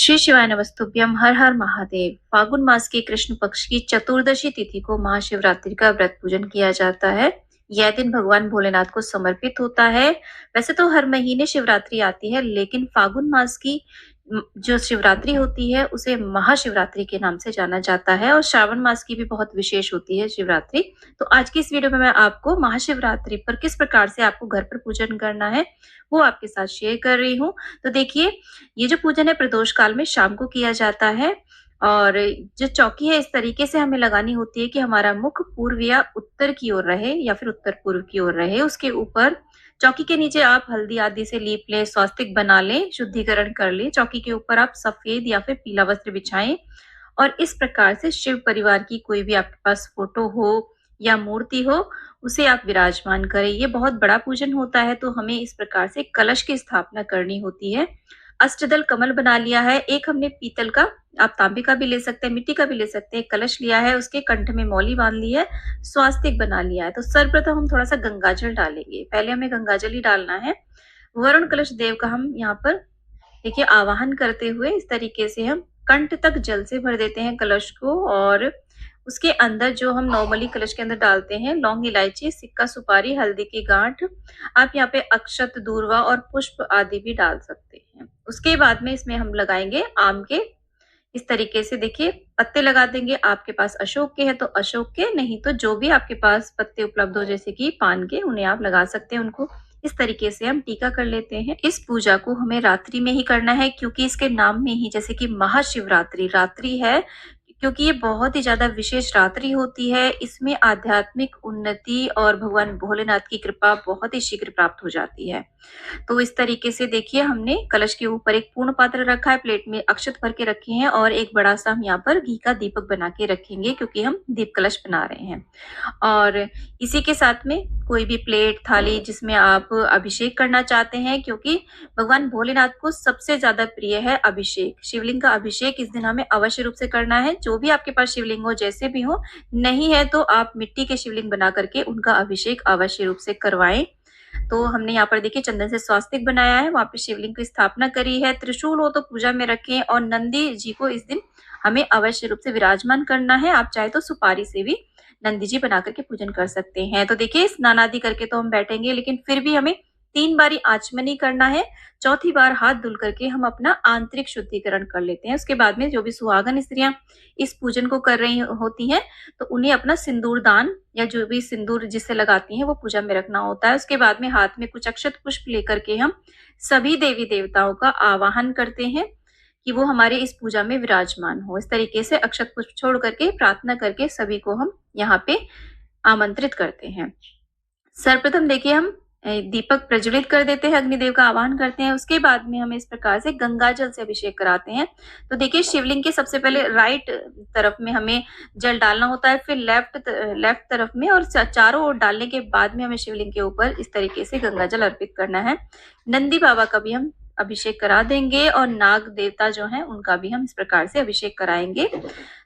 श्री शिवाय नमस्तुभ्यम। हर हर महादेव। फागुन मास के कृष्ण पक्ष की चतुर्दशी तिथि को महाशिवरात्रि का व्रत पूजन किया जाता है। यह दिन भगवान भोलेनाथ को समर्पित होता है। वैसे तो हर महीने शिवरात्रि आती है, लेकिन फागुन मास की जो शिवरात्रि होती है उसे महाशिवरात्रि के नाम से जाना जाता है, और श्रावण मास की भी बहुत विशेष होती है शिवरात्रि। तो आज की इस वीडियो में मैं आपको महाशिवरात्रि पर किस प्रकार से आपको घर पर पूजन करना है वो आपके साथ शेयर कर रही हूँ। तो देखिए, ये जो पूजन है प्रदोष काल में शाम को किया जाता है, और जो चौकी है इस तरीके से हमें लगानी होती है कि हमारा मुख पूर्व या उत्तर की ओर रहे या फिर उत्तर पूर्व की ओर रहे। उसके ऊपर चौकी के नीचे आप हल्दी आदि से लीप लें, स्वास्तिक बना लें, शुद्धिकरण कर लें। चौकी के ऊपर आप सफेद या फिर पीला वस्त्र बिछाएं, और इस प्रकार से शिव परिवार की कोई भी आपके पास फोटो हो या मूर्ति हो उसे आप विराजमान करें। ये बहुत बड़ा पूजन होता है, तो हमें इस प्रकार से कलश की स्थापना करनी होती है। अष्टदल कमल बना लिया है। एक हमने पीतल का, आप तांबे का भी ले सकते हैं, मिट्टी का भी ले सकते हैं, कलश लिया है। उसके कंठ में मौली बांध ली है, स्वास्तिक बना लिया है। तो सर्वप्रथम हम थोड़ा सा गंगाजल डालेंगे। पहले हमें गंगाजल ही डालना है। वरुण कलश देव का हम यहाँ पर देखिए आवाहन करते हुए इस तरीके से हम कंठ तक जल से भर देते हैं कलश को, और उसके अंदर जो हम नॉर्मली कलश के अंदर डालते हैं लौंग, इलायची, सिक्का, सुपारी, हल्दी की गांठ, आप यहाँ पे अक्षत, दूर्वा और पुष्प आदि भी डाल सकते हैं। उसके बाद में इसमें हम लगाएंगे आम के, इस तरीके से देखिए पत्ते लगा देंगे। आपके पास अशोक के हैं तो अशोक के, नहीं तो जो भी आपके पास पत्ते उपलब्ध हो जैसे कि पान के, उन्हें आप लगा सकते हैं। उनको इस तरीके से हम टीका कर लेते हैं। इस पूजा को हमें रात्रि में ही करना है, क्योंकि इसके नाम में ही जैसे कि महाशिवरात्रि रात्रि है, क्योंकि ये बहुत ही ज्यादा विशेष रात्रि होती है। इसमें आध्यात्मिक उन्नति और भगवान भोलेनाथ की कृपा बहुत ही शीघ्र प्राप्त हो जाती है। तो इस तरीके से देखिए हमने कलश के ऊपर एक पूर्ण पात्र रखा है, प्लेट में अक्षत भर के रखे हैं, और एक बड़ा सा हम यहाँ पर घी का दीपक बना के रखेंगे, क्योंकि हम दीप कलश बना रहे हैं। और इसी के साथ में कोई भी प्लेट, थाली जिसमें आप अभिषेक करना चाहते हैं, क्योंकि भगवान भोलेनाथ को सबसे ज्यादा प्रिय है अभिषेक। शिवलिंग का अभिषेक इस दिन हमें अवश्य रूप से करना है। जो भी आपके पास शिवलिंग हो, जैसे भी हो, नहीं है तो आप मिट्टी के शिवलिंग बना करके उनका अभिषेक अवश्य रूप से करवाएं। तो हमने यहाँ पर देखिए चंदन से स्वास्तिक बनाया है, वहां पे शिवलिंग की स्थापना करी है। त्रिशूल हो तो पूजा में रखें, और नंदी जी को इस दिन हमें अवश्य रूप से विराजमान करना है। आप चाहे तो सुपारी से भी नंदी जी बना करके पूजन कर सकते हैं। तो देखिए स्नान आदि करके तो हम बैठेंगे, लेकिन फिर भी हमें 3 बारी आचमनी करना है। चौथी बार हाथ धुल करके हम अपना आंतरिक शुद्धिकरण कर लेते हैं। उसके बाद में जो भी सुहागन स्त्रियां इस पूजन को कर रही होती हैं, तो उन्हें अपना सिंदूर दान या जो भी सिंदूर जिससे लगाती हैं वो पूजा में रखना होता है। उसके बाद में हाथ में कुछ अक्षत पुष्प लेकर के हम सभी देवी देवताओं का आवाहन करते हैं कि वो हमारे इस पूजा में विराजमान हो। इस तरीके से अक्षत पुष्प छोड़ करके प्रार्थना करके सभी को हम यहाँ पे आमंत्रित करते हैं। सर्वप्रथम देखिए हम दीपक प्रज्वलित कर देते हैं, अग्निदेव का आवाहन करते हैं। उसके बाद में हम इस प्रकार से गंगा जल से अभिषेक कराते हैं। तो देखिए शिवलिंग के सबसे पहले राइट तरफ में हमें जल डालना होता है, फिर लेफ्ट तरफ में, और चारों ओर डालने के बाद में हमें शिवलिंग के ऊपर इस तरीके से गंगा जल अर्पित करना है। नंदी बाबा का भी हम अभिषेक करा देंगे, और नाग देवता जो हैं उनका भी हम इस प्रकार से अभिषेक कराएंगे।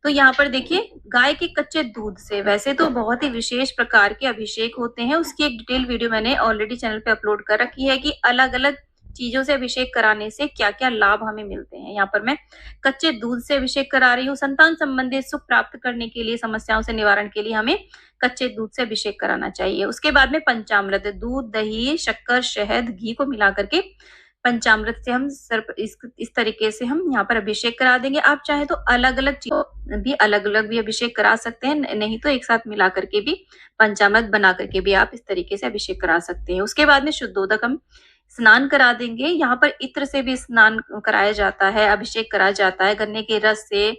तो यहाँ पर देखिए गाय के कच्चे दूध से, वैसे तो बहुत ही विशेष प्रकार के अभिषेक होते हैं, उसकी एक डिटेल वीडियो मैंने ऑलरेडी चैनल पे अपलोड कर रखी है कि अलग अलग चीजों से अभिषेक कराने से क्या क्या लाभ हमें मिलते हैं। यहाँ पर मैं कच्चे दूध से अभिषेक करा रही हूँ। संतान संबंधित सुख प्राप्त करने के लिए, समस्याओं से निवारण के लिए हमें कच्चे दूध से अभिषेक कराना चाहिए। उसके बाद में पंचामृत, दूध, दही, शक्कर, शहद, घी को मिला करके पंचामृत से हम इस तरीके से हम यहाँ पर अभिषेक करा देंगे। आप चाहे तो अलग अलग चीजों भी अलग अलग भी अभिषेक करा सकते हैं, नहीं तो एक साथ मिला करके भी पंचामृत बना करके भी आप इस तरीके से अभिषेक करा सकते हैं। उसके बाद में शुद्धोदक हम स्नान करा देंगे। यहाँ पर इत्र से भी स्नान कराया जाता है, अभिषेक कराया जाता है, गन्ने के रस से,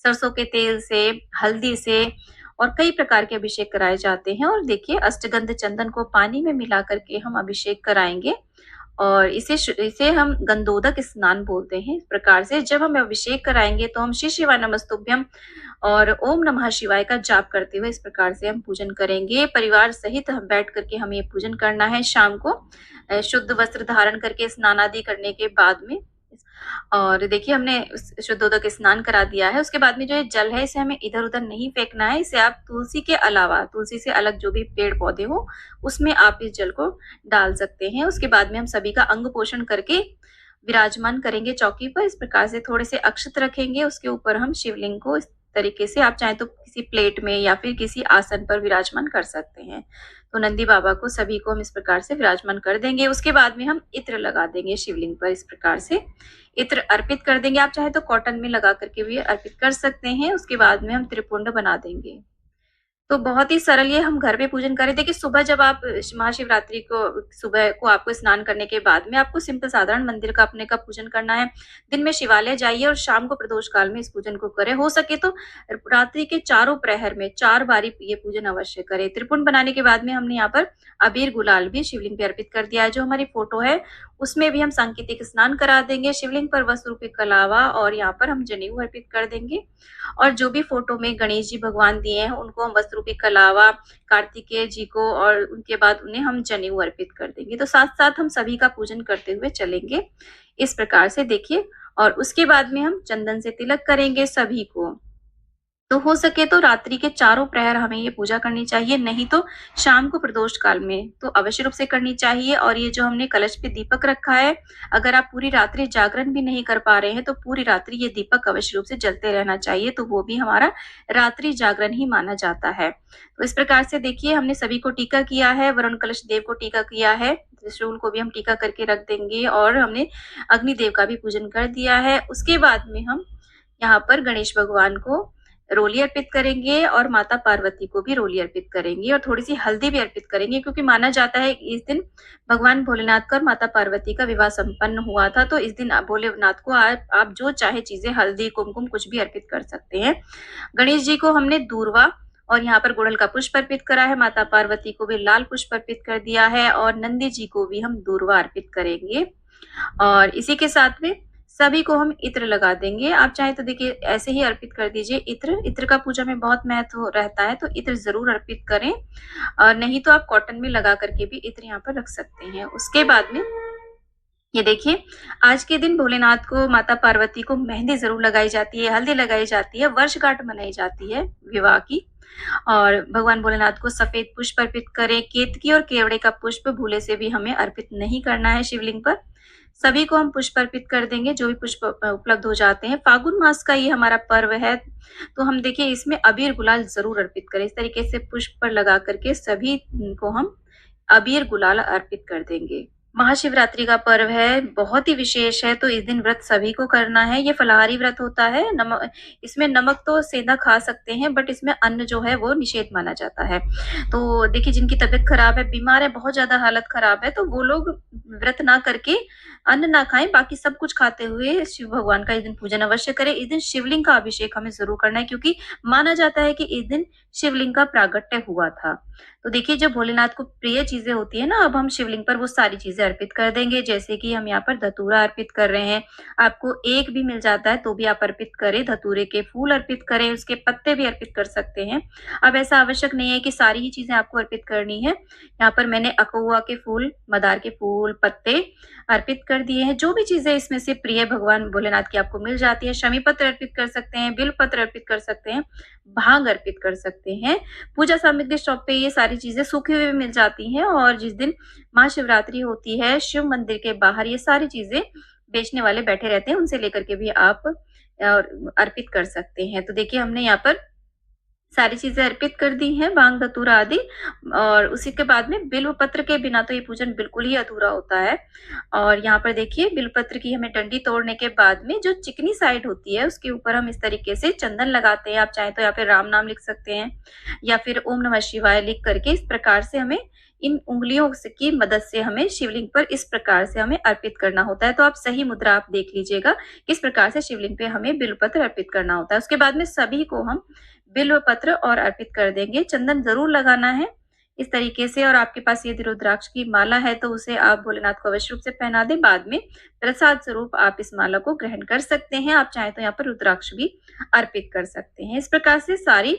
सरसों के तेल से, हल्दी से, और कई प्रकार के अभिषेक कराए जाते हैं। और देखिए अष्टगंध चंदन को पानी में मिला करके हम अभिषेक कराएंगे, और इसे हम गंधोदक स्नान बोलते हैं। इस प्रकार से जब हम अभिषेक कराएंगे तो हम श्री शिवाय नमस्तुभ्यम और ओम नमः शिवाय का जाप करते हुए इस प्रकार से हम पूजन करेंगे। परिवार सहित हम बैठ करके हमें ये पूजन करना है। शाम को शुद्ध वस्त्र धारण करके स्नान आदि करने के बाद में, और देखिए हमने शुद्धोदक स्नान करा दिया है। उसके बाद में जो ये जल है इसे हमें इधर उधर नहीं फेंकना है। इसे आप तुलसी के अलावा, तुलसी से अलग जो भी पेड़ पौधे हो उसमें आप इस जल को डाल सकते हैं। उसके बाद में हम सभी का अंग पोषण करके विराजमान करेंगे चौकी पर। इस प्रकार से थोड़े से अक्षत रखेंगे, उसके ऊपर हम शिवलिंग को इस तरीके से आप चाहें तो किसी प्लेट में या फिर किसी आसन पर विराजमान कर सकते हैं। तो नंदी बाबा को सभी को हम इस प्रकार से विराजमान कर देंगे। उसके बाद में हम इत्र लगा देंगे शिवलिंग पर, इस प्रकार से इत्र अर्पित कर देंगे। आप चाहे तो कॉटन में लगा करके भी अर्पित कर सकते हैं। उसके बाद में हम त्रिपुंड बना देंगे। तो बहुत ही सरल ये हम घर पे पूजन करें। देखिए सुबह जब आप महाशिवरात्रि को सुबह को आपको स्नान करने के बाद में आपको सिंपल साधारण मंदिर का अपने का पूजन करना है। दिन में शिवालय जाइए और शाम को प्रदोष काल में इस पूजन को करें। हो सके तो रात्रि के चारों प्रहर में 4 बारी ये पूजन अवश्य करें। त्रिपुंड बनाने के बाद में हमने यहाँ पर अबीर गुलाल भी शिवलिंग पे अर्पित कर दिया है। जो हमारी फोटो है उसमें भी हम सांकेतिक स्नान करा देंगे। शिवलिंग पर वस्त्र रूपी कलावा और यहाँ पर हम जनेऊ अर्पित कर देंगे। और जो भी फोटो में गणेश जी भगवान दिए हैं उनको हम वस्त्र रूपी कलावा, कार्तिकेय जी को और उनके बाद उन्हें हम जनेऊ अर्पित कर देंगे। तो साथ साथ हम सभी का पूजन करते हुए चलेंगे इस प्रकार से देखिए। और उसके बाद में हम चंदन से तिलक करेंगे सभी को। तो हो सके तो रात्रि के चारों प्रहर हमें ये पूजा करनी चाहिए, नहीं तो शाम को प्रदोष काल में तो अवश्य रूप से करनी चाहिए। और ये जो हमने कलश पे दीपक रखा है, अगर आप पूरी रात्रि जागरण भी नहीं कर पा रहे हैं तो पूरी रात्रि ये दीपक अवश्य रूप से जलते रहना चाहिए। तो वो भी हमारा रात्रि जागरण ही माना जाता है। तो इस प्रकार से देखिए हमने सभी को टीका किया है, वरुण कलश देव को टीका किया है, त्रिशूल को भी हम टीका करके रख देंगे और हमने अग्निदेव का भी पूजन कर दिया है। उसके बाद में हम यहाँ पर गणेश भगवान को रोली अर्पित करेंगे और माता पार्वती को भी रोली अर्पित करेंगे और थोड़ी सी हल्दी भी अर्पित करेंगे, क्योंकि माना जाता है इस दिन भगवान भोलेनाथ का और माता पार्वती का विवाह संपन्न हुआ था। तो इस दिन भोलेनाथ को आप जो चाहे चीजें, हल्दी कुमकुम कुछ भी अर्पित कर सकते हैं। गणेश जी को हमने दूर्वा और यहाँ पर गुड़हल का पुष्प अर्पित करा है। माता पार्वती को भी लाल पुष्प अर्पित कर दिया है और नंदी जी को भी हम दूर्वा अर्पित करेंगे। और इसी के साथ में सभी को हम इत्र लगा देंगे। आप चाहे तो देखिए ऐसे ही अर्पित कर दीजिए इत्र। इत्र का पूजा में बहुत महत्व रहता है, तो इत्र जरूर अर्पित करें। और नहीं तो आप कॉटन में लगा करके भी इत्र यहाँ पर रख सकते हैं। उसके बाद में ये देखिए आज के दिन भोलेनाथ को, माता पार्वती को मेहंदी जरूर लगाई जाती है, हल्दी लगाई जाती है, वर्षगांठ मनाई जाती है विवाह की। और भगवान भोलेनाथ को सफेद पुष्प अर्पित करें। केतकी और केवड़े का पुष्प भूले से भी हमें अर्पित नहीं करना है शिवलिंग पर। सभी को हम पुष्प अर्पित कर देंगे जो भी पुष्प उपलब्ध हो जाते हैं। फागुन मास का ये हमारा पर्व है, तो हम देखिए इसमें अबीर गुलाल जरूर अर्पित करें। इस तरीके से पुष्प पर लगा करके सभी को हम अबीर गुलाल अर्पित कर देंगे। महाशिवरात्रि का पर्व है, बहुत ही विशेष है, तो इस दिन व्रत सभी को करना है। ये फलाहारी व्रत होता है। इसमें नमक तो सेंधा खा सकते हैं, बट इसमें अन्न जो है वो निषेध माना जाता है। तो देखिए जिनकी तबीयत खराब है, बीमार है, बहुत ज्यादा हालत खराब है, तो वो लोग व्रत ना करके अन्न ना खाएं, बाकी सब कुछ खाते हुए शिव भगवान का इस दिन पूजन अवश्य करें। इस दिन शिवलिंग का अभिषेक हमें जरूर करना है, क्योंकि माना जाता है कि इस दिन शिवलिंग का प्रागट्य हुआ था। तो देखिए जो भोलेनाथ को प्रिय चीजें होती है ना, अब हम शिवलिंग पर वो सारी चीजें अर्पित कर देंगे। जैसे कि हम यहाँ पर धतूरा अर्पित कर रहे हैं। आपको एक भी मिल जाता है तो भी आप अर्पित करें। धतूरे के फूल अर्पित करें, उसके पत्ते भी अर्पित कर सकते हैं। अब ऐसा आवश्यक नहीं है कि सारी ही चीजें आपको अर्पित करनी है। यहाँ पर मैंने अकौआ के फूल, मदार के फूल, पत्ते अर्पित कर दिए हैं। जो भी चीजें इसमें से प्रिय भगवान भोलेनाथ की आपको मिल जाती है, शमी पत्र अर्पित कर सकते हैं, बिल पत्र अर्पित कर सकते हैं, भांग अर्पित कर सकते हैं। पूजा सामग्री शॉप पे ये सारी चीजें सूखी हुई भी मिल जाती हैं। और जिस दिन महाशिवरात्रि होती है, शिव मंदिर के बाहर ये सारी चीजें बेचने वाले बैठे रहते हैं, उनसे लेकर के भी आप अर्पित कर सकते हैं। तो देखिए हमने यहाँ पर सारी चीजें अर्पित कर दी हैं, भांग धतूरा आदि। और उसी के बाद में बिल्व पत्र के बिना तो ये पूजन बिल्कुल ही अधूरा होता है। और यहाँ पर देखिए बिल्व पत्र की हमें डंडी तोड़ने के बाद में जो चिकनी साइड होती है उसके ऊपर हम इस तरीके से चंदन लगाते हैं। आप चाहें तो यहाँ पे राम नाम लिख सकते हैं या फिर ओम नमः शिवाय लिख करके इस प्रकार से हमें इन उंगलियों की मदद से हमें शिवलिंग पर इस प्रकार से हमें अर्पित करना होता है। तो आप सही मुद्रा आप देख लीजिएगा किस प्रकार से शिवलिंग पे हमें बिल्व पत्र अर्पित करना होता है। उसके बाद में सभी को हम बिल्व पत्र और अर्पित कर देंगे। चंदन जरूर लगाना है इस तरीके से। और आपके पास यदि रुद्राक्ष की माला है तो उसे आप भोलेनाथ को अवश्य रूप से पहना दें। बाद में प्रसाद स्वरूप आप इस माला को ग्रहण कर सकते हैं। आप चाहें तो यहाँ पर रुद्राक्ष भी अर्पित कर सकते हैं। इस प्रकार से सारी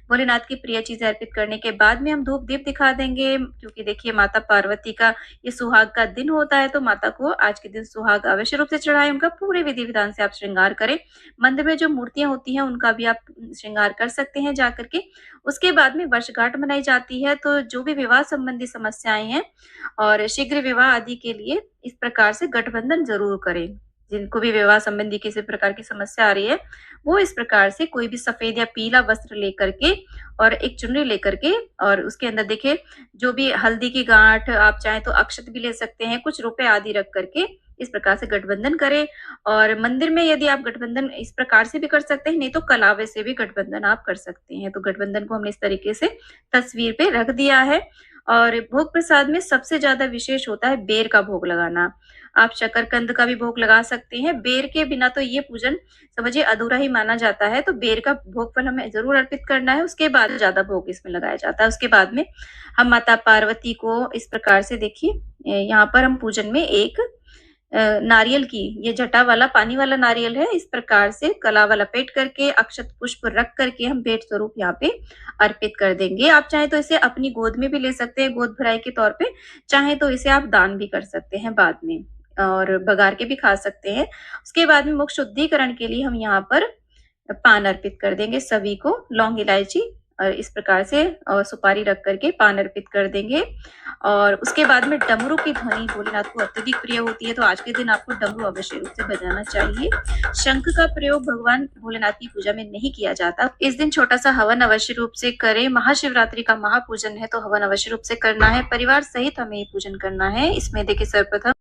भोलेनाथ की प्रिय चीजें अर्पित करने के बाद में हम धूप दीप दिखा देंगे, क्योंकि देखिए माता पार्वती का ये सुहाग का दिन होता है, तो माता को आज के दिन सुहाग अवश्य रूप से चढ़ाएं। उनका पूरे विधि विधान से आप श्रृंगार करें। मंदिर में जो मूर्तियां होती हैं उनका भी आप श्रृंगार कर सकते हैं जाकर के। उसके बाद में वर्षगांठ मनाई जाती है, तो जो भी विवाह संबंधी समस्याएँ हैं और शीघ्र विवाह आदि के लिए इस प्रकार से गठबंधन ज़रूर करें। जिनको भी विवाह संबंधी किसी प्रकार की समस्या आ रही है, वो इस प्रकार से कोई भी सफ़ेद या पीला वस्त्र लेकर के और एक चुनरी लेकर के और उसके अंदर देखिए जो भी हल्दी की गाँठ आप चाहें तो अक्षत भी ले सकते हैं, कुछ रुपए आदि रख कर के इस प्रकार से गठबंधन करें और मंदिर में यदि आप गठबंधन इस प्रकार से भी कर सकते हैं, नहीं तो कलावे से भी गठबंधन आप कर सकते हैं। तो गठबंधन को हमने इस तरीके से तस्वीर पे रख दिया है और भोग प्रसाद में सबसे ज़्यादा विशेष होता है बेर का भोग लगाना। आप शकरकंद का भी भोग लगा सकते हैं, बेर के बिना तो ये पूजन समझिए अधूरा ही माना जाता है, तो बेर का भोग फल हमें ज़रूर अर्पित करना है, उसके बाद ज़्यादा भोग इसमें लगाया जाता है। उसके बाद में हम माता पार्वती को इस प्रकार से देखिए यहाँ पर हम पूजन में एक नारियल की ये जटा वाला पानी वाला नारियल है, इस प्रकार से कलावा लपेट करके अक्षत पुष्प रख करके हम भेंट स्वरूप यहाँ पे अर्पित कर देंगे। आप चाहें तो इसे अपनी गोद में भी ले सकते हैं, गोद भराई के तौर पे, चाहें तो इसे आप दान भी कर सकते हैं बाद में और बघार के भी खा सकते हैं। उसके बाद में मुख शुद्धिकरण के लिए हम यहाँ पर पान अर्पित कर देंगे सभी को, लौंग इलायची और इस प्रकार से सुपारी रख करके पान अर्पित कर देंगे और उसके बाद में डमरू की ध्वनि भोलेनाथ को अत्यधिक प्रिय होती है, तो आज के दिन आपको डमरू अवश्य रूप से बजाना चाहिए। शंख का प्रयोग भगवान भोलेनाथ की पूजा में नहीं किया जाता। इस दिन छोटा सा हवन अवश्य रूप से करें। महाशिवरात्रि का महापूजन है तो हवन अवश्य रूप से करना है। परिवार सहित हमें ये पूजन करना है। इसमें देखिए सर्वप्रथम